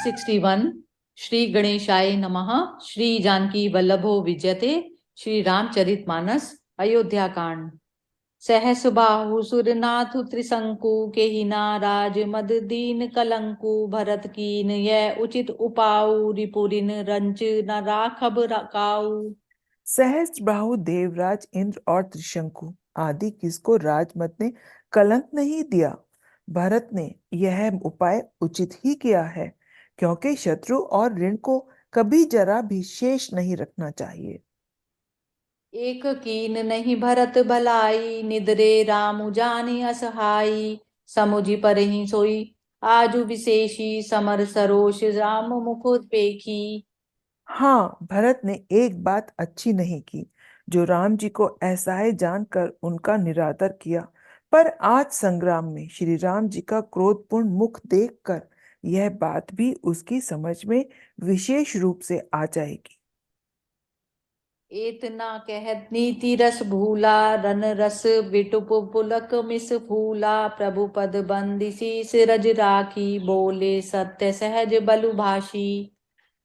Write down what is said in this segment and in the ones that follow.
61। श्री गणेशाय नमः। श्री जानकी वल्लभो विजयते। श्री रामचरितमानस अयोध्या कांड। सहस बाहु सुरनाथु त्रिशंकु केहिना राज मद दीन कलंकु भरत कीन यह उचित उपाऊ रिपुरिन रंच न राखब काऊ। सहस्त्र बाहु देवराज इंद्र और त्रिशंकु आदि किसको राजमत ने कलंक नहीं दिया। भरत ने यह उपाय उचित ही किया है, क्योंकि शत्रु और ऋण को कभी जरा भी शेष नहीं रखना चाहिए। एक कीन नहीं भरत भलाई निद्रे राम जानी असहाई। समुझि परहि सोई आजु विशेषी समर सरोष राम मुख पेखी। हाँ, भरत ने एक बात अच्छी नहीं की, जो राम जी को असहाय जानकर उनका निरादर किया। पर आज संग्राम में श्री राम जी का क्रोधपूर्ण मुख देखकर यह बात भी उसकी समझ में विशेष रूप से आ जाएगी। एतना कहत नीति रस भूला रन रस बिटुप पुलक मिस फूला। प्रभु पद बंदी शीस रज राखी बोले सत्य सहज बलु भाषी।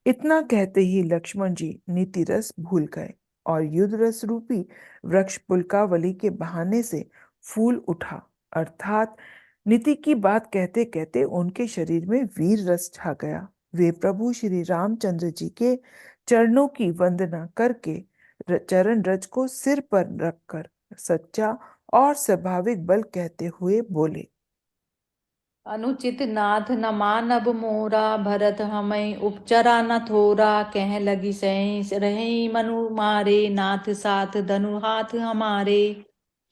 इतना कहते ही लक्ष्मण जी नीति रस भूल गए और युद्ध रस रूपी वृक्ष पुलकावली के बहाने से फूल उठा, अर्थात नीति की बात कहते कहते उनके शरीर में वीर रस छा गया। वे प्रभु श्री रामचंद्र जी के चरणों की वंदना करके चरण रज को सिर पर रखकर सच्चा और स्वाभाविक बल कहते हुए बोले, अनुचित नाथ न मानब मोरा भरत हमें उपचरा न थोरा। कह लगी सही रही मनु मारे नाथ साथ धनु हाथ हमारे।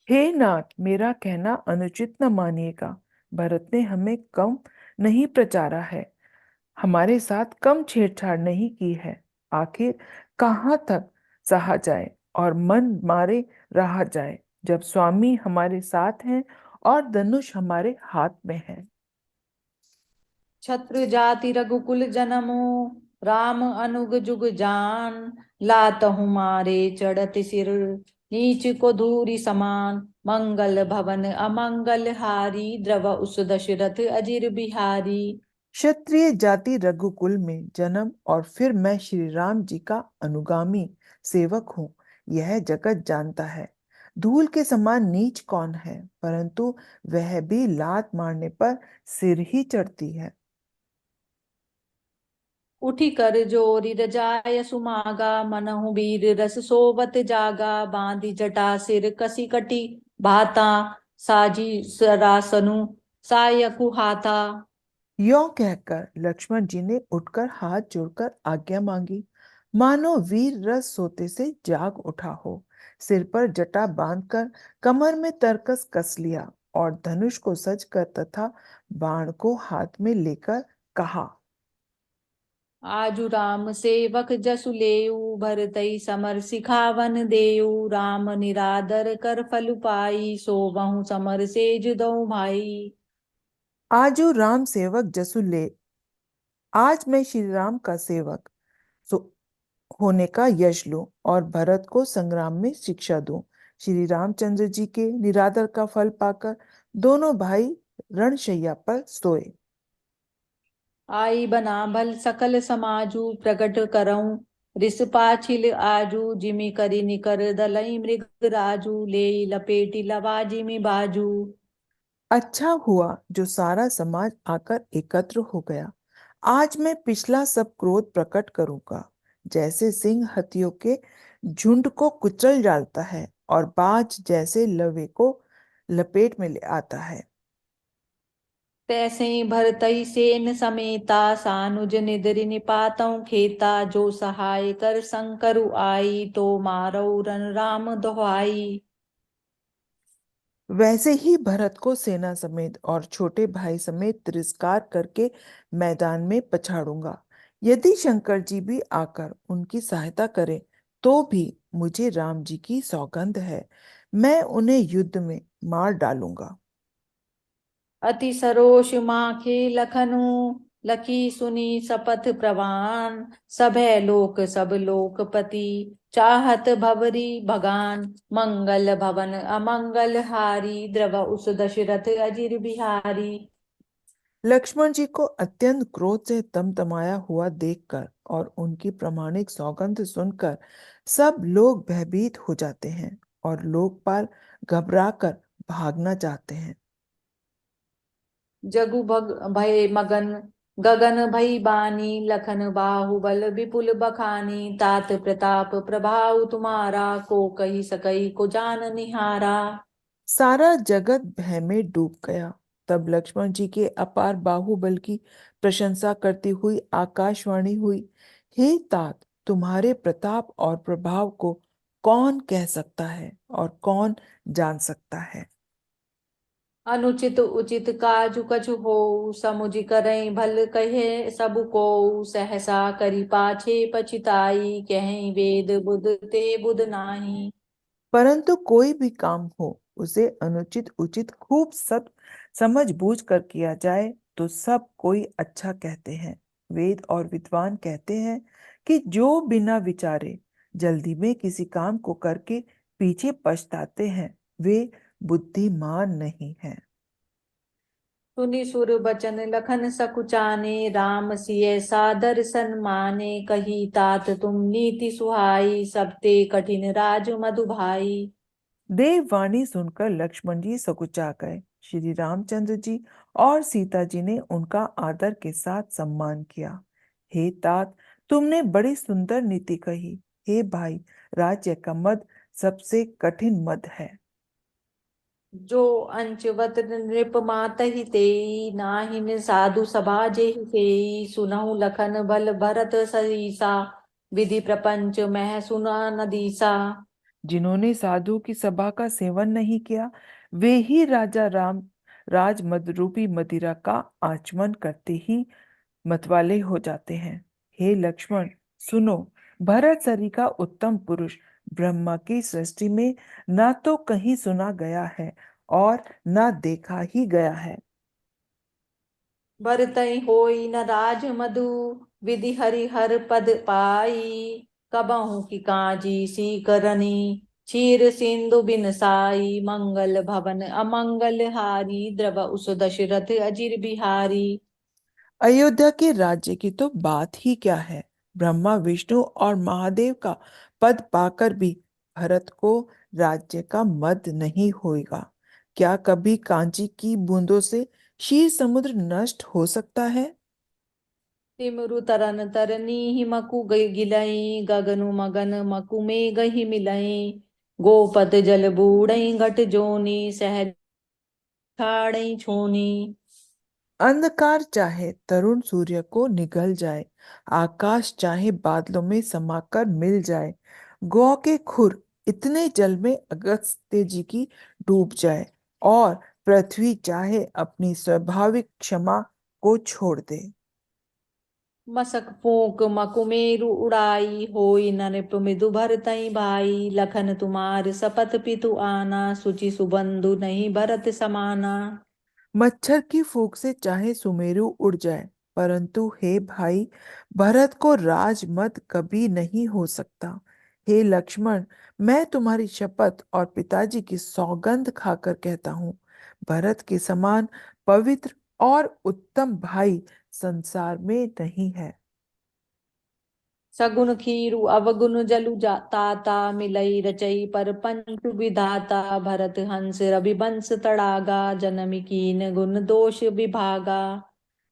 हे नाथ, मेरा कहना अनुचित न मानिएगा। भरत ने हमें कम नहीं प्रचारा है, हमारे साथ कम छेड़छाड़ नहीं की है। आखिर कहाँ तक सहा जाए और मन मारे रहा जाए, जब स्वामी हमारे साथ हैं और धनुष हमारे हाथ में है। छत्र जाति रघुकुल जनमो राम अनुग जुग जान। लातहु मारे चढ़त सिर नीच को धूरी समान। मंगल भवन अमंगल हारी द्रव उस दशरथ अजिर बिहारी। क्षत्रिय जाति रघुकुल में जन्म और फिर मैं श्री राम जी का अनुगामी सेवक हूँ, यह जगत जानता है। धूल के समान नीच कौन है, परंतु वह भी लात मारने पर सिर ही चढ़ती है। उठी कर जोरी रजाय सुमागा मनहु वीर रस सोबत जागा। बांधी जटा सिर कसी कटी भाता साजी सरासनु सायकु हाथा। यों कहकर लक्ष्मण जी ने उठकर हाथ जोड़कर आज्ञा मांगी, मानो वीर रस सोते से जाग उठा हो। सिर पर जटा बांधकर कमर में तरकस कस लिया और धनुष को सजकर तथा बाण को हाथ में लेकर कहा, आजु राम सेवक जसु लेऊ भरतई समर सिखावन देऊ। राम निरादर कर फल पाई सो बहु समर सेज दो भाई। आजू राम सेवक जसु ले, आज मैं श्री राम का सेवक सो होने का यश लूं और भरत को संग्राम में शिक्षा दूं। श्री रामचंद्र जी के निरादर का फल पाकर दोनों भाई रणशैया पर सोए। आई बना भल सकल समाजू प्रकट करऊं रिस पाछिल आजू। जिमि करी निकर दलई मृग राजू ले लपेटी लवा जिमि बाजू। अच्छा हुआ जो सारा समाज आकर एकत्र हो गया। आज मैं पिछला सब क्रोध प्रकट करूंगा। जैसे सिंह हाथियों के झुंड को कुचल डालता है और बाज जैसे लवे को लपेट में ले आता है, तैसे भरतई सेन समेता सानुज निदरि निपातऊ खेता। जो सहाय कर शंकरु आई तो मारऊ रन राम दोहाई। वैसे ही भरत को सेना समेत और छोटे भाई समेत तिरस्कार करके मैदान में पछाड़ूंगा। यदि शंकर जी भी आकर उनकी सहायता करें तो भी मुझे राम जी की सौगंध है, मैं उन्हें युद्ध में मार डालूंगा। अति सरोष माखे लखनु लखी सुनी सपथ प्रवान। सभै लोक सब लोकपति चाहत भवरी भगान। मंगल भवन अमंगल हारी द्रव उस दशरथ अजिर बिहारी। लक्ष्मण जी को अत्यंत क्रोध से तमतमाया हुआ देखकर और उनकी प्रामाणिक सौगंध सुनकर सब लोग भयभीत हो जाते हैं और लोकपाल घबराकर भागना चाहते हैं। जगु भग भय मगन गगन भई बानी लखन बाहुबल विपुल बखानी तात प्रताप प्रभाव तुम्हारा को कही सकई को जान निहारा। सारा जगत भय में डूब गया। तब लक्ष्मण जी के अपार बाहुबल की प्रशंसा करती हुई आकाशवाणी हुई, हे तात, तुम्हारे प्रताप और प्रभाव को कौन कह सकता है और कौन जान सकता है। अनुचित उचित काजु कछु हो समुझ करई भल कहे सब को सहसा करी पाछे पछिताई कहीं वेद बुध ते बुध नाही। परंतु कोई भी काम हो उसे अनुचित उचित खूब सब समझ बूझ कर किया जाए तो सब कोई अच्छा कहते हैं। वेद और विद्वान कहते हैं कि जो बिना विचारे जल्दी में किसी काम को करके पीछे पछताते हैं वे बुद्धिमान नहीं हैं। सुनि सुर बचन लखन सकुचाने राम सिय सादर सन्माने कही तात तुम नीति सुहाई सबते कठिन राज मधु भाई। देववाणी सुनकर लक्ष्मण जी सकुचा गए। श्री रामचंद्र जी और सीता जी ने उनका आदर के साथ सम्मान किया। हे तात, तुमने बड़ी सुंदर नीति कही। हे भाई, राज्य का मद सबसे कठिन मद है। जो अंचवत नृप मातहि तेई नाहिन साधु सभा जेहि तेई सुनहु लखन बल भरत सहीसा विधि प्रपंच मह सुना नदीसा। जिन्होंने साधु की सभा का सेवन नहीं किया वे ही राजा राम राजमद रूपी मदिरा का आचमन करते ही मतवाले हो जाते हैं। हे लक्ष्मण, सुनो, भरत सरी का उत्तम पुरुष ब्रह्मा की सृष्टि में ना तो कहीं सुना गया है और ना देखा ही गया है। भरतहि होई न राज मधु विधि हरिहर पद पाई कबहु की काजी सी करनी क्षीर सिंधु बिन साई मंगल भवन अमंगल हारी द्रव उस दशरथ अजिर बिहारी। अयोध्या के राज्य की तो बात ही क्या है। ब्रह्मा विष्णु और महादेव का पद पाकर भी भरत को राज्य का मद नहीं होगा। क्या कभी कांची की बूंदों से क्षीर समुद्र नष्ट हो सकता है। तिमरु तरन तरनी ही मकु गिलई गगनु मगन मकु में गही मिलई गोपत जल बूढ़ई घट जोनी सहज खाड़ई छोनी। अंधकार चाहे तरुण सूर्य को निगल जाए, आकाश चाहे बादलों में समाकर मिल जाए, गौ के खुर इतने जल में अगस्त्य जी की डूब जाए और पृथ्वी चाहे अपनी स्वाभाविक क्षमा को छोड़ दे। मसक फूक मकुमेरु उड़ाई होई नृप मृदु भरतई भाई लखन तुम्हार सपत पितु आना सुचि सुबंधु नहीं भरत समाना। मच्छर की फूंक से चाहे सुमेरु उड़ जाए, परंतु हे भाई, भरत को राजमद कभी नहीं हो सकता। हे लक्ष्मण, मैं तुम्हारी शपथ और पिताजी की सौगंध खाकर कहता हूँ, भरत के समान पवित्र और उत्तम भाई संसार में नहीं है। सगुन खीरु अवगुण जलु ताता मिलई रचई पर पंचु विधाता भरत हंस रविवंश तड़ागा जनमी कीन गुण दोष विभागा।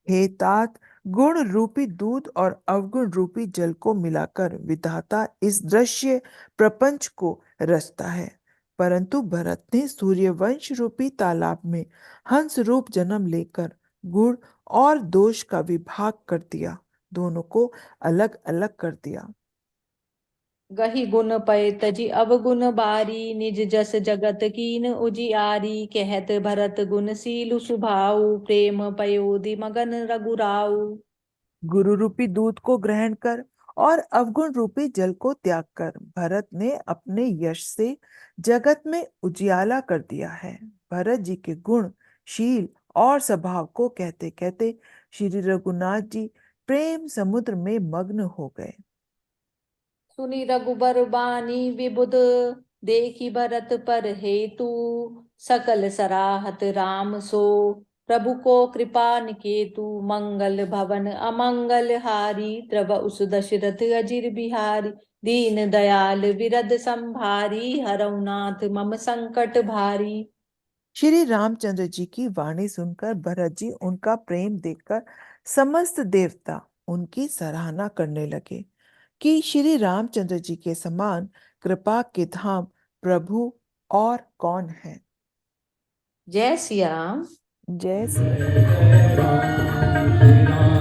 हे तात, गुण रूपी दूध और अवगुण रूपी जल को मिलाकर विधाता इस दृश्य प्रपंच को रचता है। परंतु भरत ने सूर्यवंश रूपी तालाब में हंस रूप जन्म लेकर गुण और दोष का विभाग कर दिया, दोनों को अलग अलग कर दिया। गही गुण पय तजी अवगुण बारी निज जस जगत कीन उजियारी कहत भरत गुण सीलु सुभाऊ प्रेम पयोधि मगन रघुराऊ। गुरु रूपी दूध को ग्रहण कर और अवगुण रूपी जल को त्याग कर भरत ने अपने यश से जगत में उजियाला कर दिया है। भरत जी के गुण, शील और स्वभाव को कहते कहते श्री रघुनाथ जी प्रेम समुद्र में मग्न हो गए। सुनि रघुबर बानी विबुध देखी भरत पर हेतु सकल सराहत राम सो प्रभु को कृपा निकेतु मंगल भवन अमंगल हारी द्रव उस दशरथ अजिर बिहारी दीन दयाल विरद संभारी हरऊ नाथ मम संकट भारी। श्री रामचंद्र जी की वाणी सुनकर भरत जी उनका प्रेम देखकर समस्त देवता उनकी सराहना करने लगे कि श्री रामचंद्र जी के समान कृपा के धाम प्रभु और कौन है। जय सिया राम। जय सिया जय जय राम श्री राम